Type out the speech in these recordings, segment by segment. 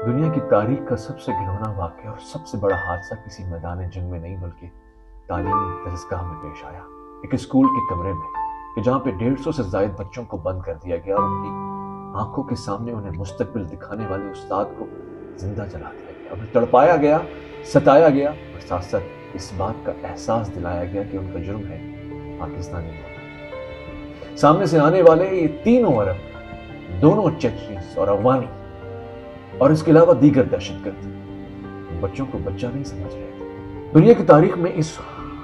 دنیا کی تاریخ کا سب سے گھنونا واقعہ اور سب سے بڑا حادثہ کسی میدان جنگ میں نہیں بلکہ تعلیمی درسگاہ میں پیش آیا، ایک اسکول کے کمرے میں کہ جہاں پہ 150 سے زائد بچوں کو بند کر دیا گیا اور ان کی آنکھوں کے سامنے انہیں مستقبل دکھانے والے استاد کو زندہ جلا دیا گیا، انہیں تڑپایا گیا، ستایا گیا اور ساتھ ساتھ اس بات کا احساس دلایا گیا کہ ان کا جرم ہے پاکستانی ہونا۔ سامنے سے آنے والے یہ تینوں عرب، دونوں چچنیز اور افغانی اور اس کے علاوہ دیگر دہشت گرد بچوں کو بچہ نہیں سمجھ رہے تھے۔ دنیا کی تاریخ میں اس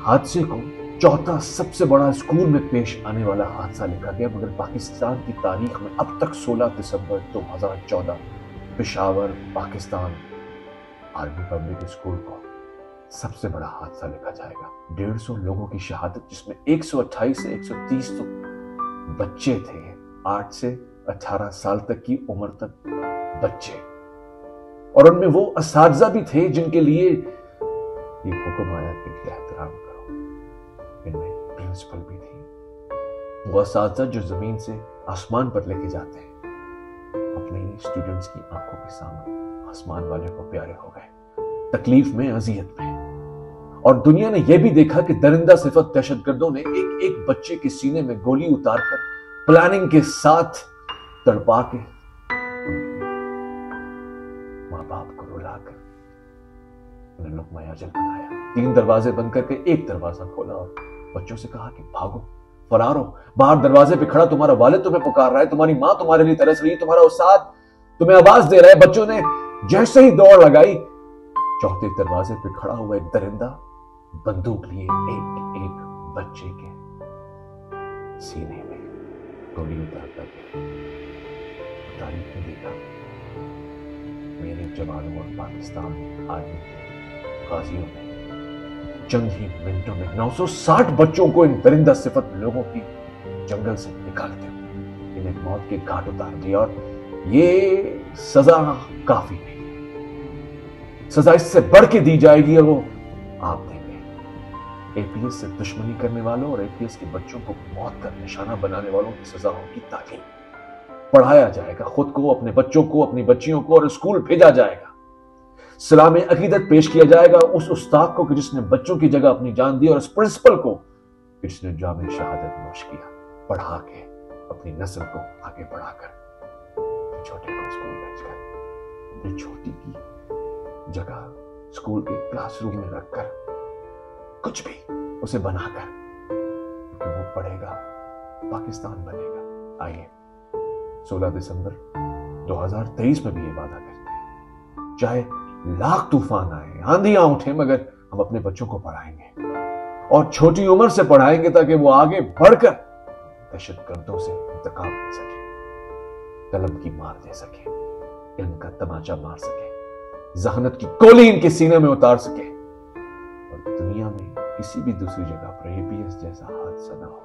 حادثے کو چوتھا سب سے بڑا اسکول میں پیش آنے والا حادثہ لکھا گیا، مگر پاکستان کی تاریخ میں اب تک 16 دسمبر 2014 Peshawar Pakistan army public school کو سب سے بڑا حادثہ لکھا جائے گا۔ 150 لوگوں کی شہادت، جس میں 128 سے 130 تو بچے تھے، 8 سے 18 سال تک کی عمر تک بچے، اور ان میں وہ اساتذہ بھی تھے جن کے لیے یہ حکم آیا کہ احترام کرو۔ ان میں پرنسپل بھی تھی، وہ اساتذہ جو زمین سے آسمان پر لے کے جاتے ہیں، اپنے اسٹوڈنٹس کی آنکھوں کے سامنے آسمان والے کو پیارے ہو گئے، تکلیف میں، اذیت میں۔ اور دنیا نے یہ بھی دیکھا کہ درندہ صفت دہشت گردوں نے ایک ایک بچے کے سینے میں گولی اتار کر پلاننگ کے ساتھ تڑپا کے ماں باپ کو رلا کر انہیں لقمہ اجل بنایا۔ 3 دروازے بند کر کے ایک دروازہ کھولا اور بچوں سے کہا کہ بھاگو، فرار ہو، باہر دروازے پہ کھڑا تمہارا والد تمہیں پکار رہا ہے، تمہاری ماں تمہارے لیے ترس رہی ہے، تمہارا استاد تمہیں آواز دے رہا ہے۔ بچوں نے جیسے ہی دوڑ لگائی، چوتھے دروازے پہ کھڑا ہوا ایک درندہ بندوق لیے ایک ایک بچے کے سینے میں گولی اتارتا گیا۔ تاریخ میں دیکھا میرے جوانوں اور پاکستان آرمی کے غازیوں نے چند ہی منٹوں میں 960 بچوں کو ان درندہ صفت لوگوں کی جنگل سے نکالتے ہوئے انہیں موت کے گھاٹ اتار دیا۔ اور یہ سزا کافی نہیں، سزا اس سے بڑھ کے دی جائے گی اور وہ آپ دیں گے۔ اے پی ایس سے دشمنی کرنے والوں اور اے پی ایس کے بچوں کو موت کا نشانہ بنانے والوں کی سزا ہوگی تعلیم۔ پڑھایا جائے گا خود کو، اپنے بچوں کو، اپنی بچیوں کو، اور اسکول بھیجا جائے گا۔ سلام عقیدت پیش کیا جائے گا اس استاد کو کہ جس نے بچوں کی جگہ اپنی جان دی، اور اس پرنسپل کو کہ جس نے جام شہادت نوش کیا، پڑھا کے اپنی نسل کو آگے بڑھا کر، چھوٹے کو اسکول بھیج کر، اپنی چھوٹی کی جگہ اسکول کے کلاس روم میں رکھ کر، کچھ بھی اسے بنا کر کہ وہ پڑھے گا، پاکستان بنے گا۔ آئیے 16 دسمبر 2023 میں بھی یہ وعدہ کرتے ہیں، چاہے لاکھ طوفان آئے، آندھیاں اٹھیں، مگر ہم اپنے بچوں کو پڑھائیں گے اور چھوٹی عمر سے پڑھائیں گے تاکہ وہ آگے بڑھ کر دہشت گردوں سے انتقام لے سکے، قلم کی مار دے سکے، علم کا تماچا مار سکے، ذہانت کی گولی ان کے سینے میں اتار سکے، اور دنیا میں کسی بھی دوسری جگہ پر اے پی ایس جیسا حادثہ نہ ہو۔